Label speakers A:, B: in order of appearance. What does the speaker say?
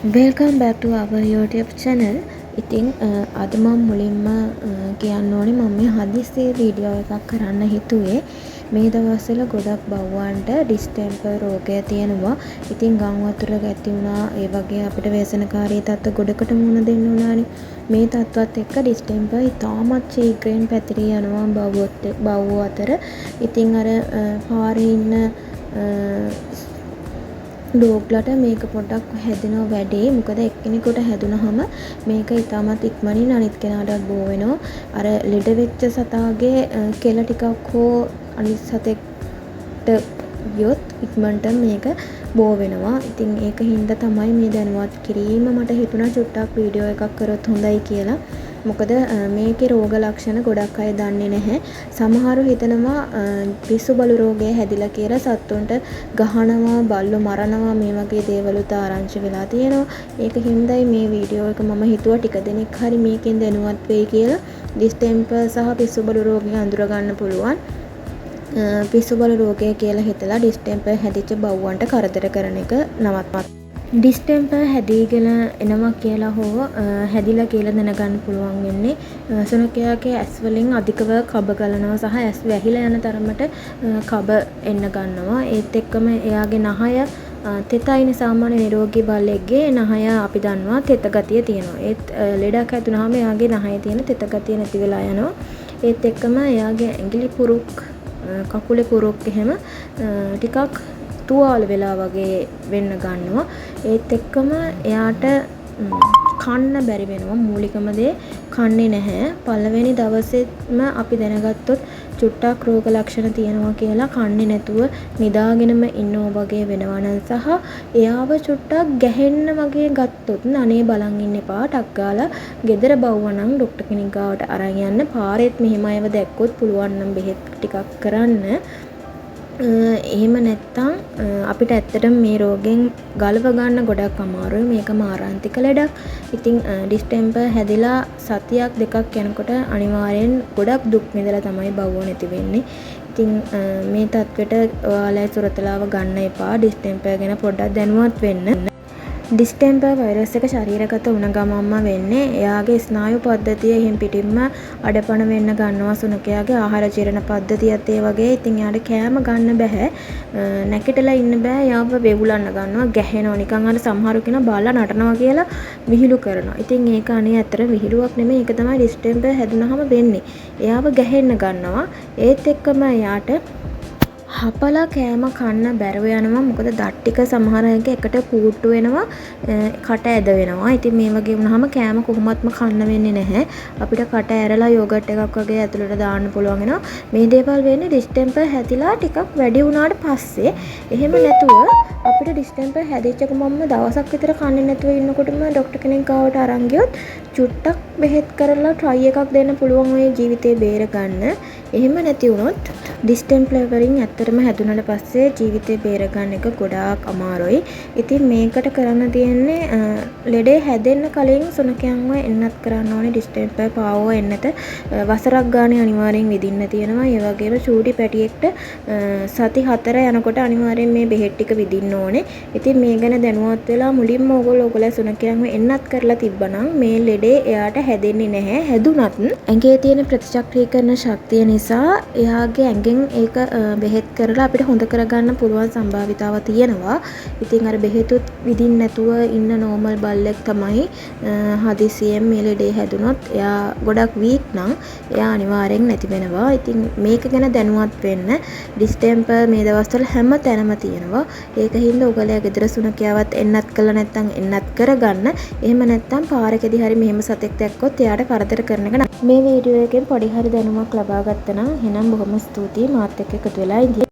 A: Welcome back to our YouTube channel. ඉතින් අද මම මුලින්ම කියන්න ඕනේ මම මේ හදිස්සියේ වීඩියෝ එකක් කරන්න හිතුවේ. මේ දවස්වල ගොඩක් බව්වන්ට ඩිස්ටෙම්පර් රෝගය තියෙනවා. ඉතින් ගම් වතුර ගැති වුණා, ඒ වගේ අපිට ව්‍යසනකාරී තත්ත්ව ගොඩකට මුහුණ දෙන්න උනානේ. මේ තත්ත්වත් එක්ක ඩිස්ටෙම්පර් ඉතාමත් ශීඝ්‍රයෙන් පැතිරී යනවා බව්වෝ අතර. ඉතින් අර පාරේ ඉන්න ඩෝග්ලට මේක පොඩ්ඩක් හැදෙනවා වැඩි. මොකද එක්කෙනෙකුට හැදුනහම මේක ඉතාමත් ඉක්මනින් අනිත් කෙනාටත් බෝ වෙනවා. අර ලෙඩ වෙච්ච සතාගේ කෙල ටිකක් හෝ අනිත් සතෙක්ට ගියොත් ඉක්මනට මේක බෝ වෙනවා. ඉතින් ඒක හින්දා තමයි මේ දැනුවත් කිරීම මට හිතුණා චුට්ටක් වීඩියෝ එකක් කරොත් හොඳයි කියලා. මොකද මේකේ රෝග ලක්ෂණ ගොඩක් අය දන්නේ නැහැ. සමහරව හිතනවා පිස්සු බලු රෝගය හැදිලා කියලා සත්තුන්ට ගහනවා, බල්ලෝ මරනවා මේ වගේ දේවලුත් ආරංචි වෙලා තියෙනවා. ඒක හින්දායි මේ වීඩියෝ එක මම හිතුවා ටික දෙනෙක් හරි මේකෙන් දැනුවත් වෙයි කියලා. ඩිස්ටෙම්පර් සහ පිස්සු බලු රෝගය අඳුර ගන්න පුළුවන්. පිස්සු බලු රෝගය කියලා හිතලා ඩිස්ටෙම්පර් හැදිච්ච බව්වන්ට කරදර කරන එක නවත්වන්න. ඩිස්ටෙම්පර් හැදීගෙන එනවා කියලා හෝ හැදිලා කියලා දැනගන්න පුළුවන් වෙන්නේ සුනඛයාගේ ඇස් වලින් අධිකව කබ ගලනවා සහ ඇස් වැහිලා යන තරමට කබ එන්න ගන්නවා. ඒත් එක්කම එයාගේ නහය තෙතයිනේ සාමාන්‍ය නිරෝගී බල්ලෙක්ගේ නහය අපි දන්නවා තෙත ගතිය තියෙනවා. ඒත් ලෙඩක් හැදුනහම එයාගේ නහයේ තියෙන තෙත ගතිය නැති වෙලා යනවා. ඒත් එක්කම එයාගේ ඇඟිලි පුරුක් කකුලේ පුරුක් එහෙම ටිකක් තුවාල වෙලා වගේ වෙන්න ගන්නවා. ඒත් එක්කම එයාට කන්න බැරි වෙනවා. මූලිකම දේ කන්නේ නැහැ. පළවෙනි දවසේම අපි දැනගත්තොත් චුට්ටක් රෝග ලක්ෂණ තියෙනවා කියලා කන්නේ නැතුව නිදාගෙනම ඉන්නෝ වගේ වෙනවා නම් සහ එයාව චුට්ටක් ගැහෙන්න වගේ ගත්තොත් අනේ බලන් ඉන්න එපා ටක් ගාලා ගෙදර බවුවනම් ડોක්ටර් කෙනෙක් ගාවට අරන් යන්න. පාරෙත් මෙහෙම අයව දැක්කොත් පුළුවන් නම් බෙහෙත් ටිකක් කරන්න. එහෙම නැත්තම් අපිට ඇත්තටම මේ රෝගෙන් ගලව ගන්න ගොඩක් අමාරුයි. මේක මාරාන්තික ලෙඩක්. ඉතින් ඩිස්ටෙම්පර් හැදිලා සතියක් දෙකක් යනකොට අනිවාර්යෙන් ගොඩක් දුක් විඳලා තමයි බවුව නැති වෙන්නේ. ඉතින් මේ තත්වෙට ඔයාලා සුරතලාව ගන්න එපා. ඩිස්ටෙම්පර් ගැන පොඩ්ඩක් දැනුවත් වෙන්න. ඩිස්ටෙම්පර් වෛරස් එක ශරීරගත වුණ ගමන්ම වෙන්නේ එයාගේ ස්නායු පද්ධතිය එහෙන් පිටින්ම අඩපණ වෙන්න ගන්නවා. සුනඛයාගේ ආහාර ජීර්ණ පද්ධතියත් ඒ වගේ. ඉතින් එයාට කෑම ගන්න බෑ. නැකිටලා ඉන්න බෑ. එයාව වෙවුලන්න ගන්නවා, ගැහෙනවා. නිකන් අර සමහරු කෙනා බාලා නටනවා කියලා විහිළු කරනවා. ඉතින් ඒක අනේ ඇත්තට විහිළුවක් නෙමෙයි. ඒක තමයි ඩිස්ටෙම්පර් හැදුනහම වෙන්නේ. එයාව ගැහෙන්න ගන්නවා. ඒත් එක්කම එයාට හපලා කෑම කන්න බැරුව යනවා. මොකද දත් ටික සමහර අයගේ එකට කූට්ටු වෙනවා, කට ඇද වෙනවා. ඉතින් මේ වගේ වුණාම කෑම කොහොමත්ම කන්න වෙන්නේ නැහැ. අපිට කට ඇරලා යෝගට් එකක් වගේ ඇතුළට දාන්න පුළුවන් වෙනවා. මේ දේවල් වෙන්නේ ඩිස්ටෙම්පර් හැදිලා ටිකක් වැඩි වුණාට පස්සේ. එහෙම නැතුව අපිට ඩිස්ටෙම්පර් හැදිච්ච ගමන්ම දවසක් විතර කන්නේ නැතුව ඉන්නකොටම ડોක්ටර් කෙනෙක් ගාවට අරන් ගියොත් චුට්ටක් බෙහෙත් කරලා try එකක් දෙන්න පුළුවන් ඔය ජීවිතේ බේර ගන්න. එහෙම නැති වුණොත් ඩිස්ටෙම්පර් වලින් ඇත්තටම හැදුනට පස්සේ ජීවිතේ බේර ගන්න එක ගොඩාක් අමාරුයි. ඉතින් මේකට කරන්න තියෙන්නේ ලෙඩේ හැදෙන්න කලින් සුනඛයන්ව එන්නත් කරන්න ඕනේ. ඩිස්ටෙම්පර් පාවෝ එන්නත වසරක් ගානේ අනිවාර්යෙන් විදින්න තියෙනවා. ඒ වගේම චූටි පැටියෙක්ට සති 4 යනකොට අනිවාර්යෙන් මේ බෙහෙත් ටික විදින්න ඕනේ. ඉතින් මේ ගැන දැනුවත් වෙලා මුලින්ම ඔයගොල්ලෝ සුනඛයන්ව එන්නත් කරලා තිබ්බනම් මේ ලෙඩේ එයාට හැදෙන්නේ නැහැ. හැදුනත් ඇඟේ තියෙන ප්‍රතිචක්‍රීකරණ ශක්තිය නිසා එයාගේ ඇඟෙන් ඒක බෙහෙත් කරලා අපිට හොඳ කරගන්න පුළුවන් සම්භාවිතාව තියෙනවා. ඉතින් අර බෙහෙතුත් විදින්න නැතුව ඉන්න නෝමල් බල්ලෙක් තමයි හදිසියෙන් මේ ලෙඩේ හැදුනොත් එයා ගොඩක් වීක් නම් එයා අනිවාර්යෙන් නැති වෙනවා. ඉතින් මේක ගැන දැනුවත් වෙන්න. ඩිස්ටෙම්පර් මේ දවස්වල හැම තැනම තියෙනවා. ඒක හින්දා ඔයගොල්ලෝ ගෙදර සුනඛයාවත් එන්නත් කළා නැත්නම් එන්නත් කරගන්න. එහෙම නැත්නම් පාරකදී හරි මෙහෙම සතෙක් දැක්කොත් එයාට කරදර කරන එක මේ වීඩියෝ එකෙන් පොඩි හරි දැනුමක් ලබා ගත්තා නම් එහෙනම් බොහොම ස්තුතියි මාත් එක්ක එකතු වෙලා ඉඳී.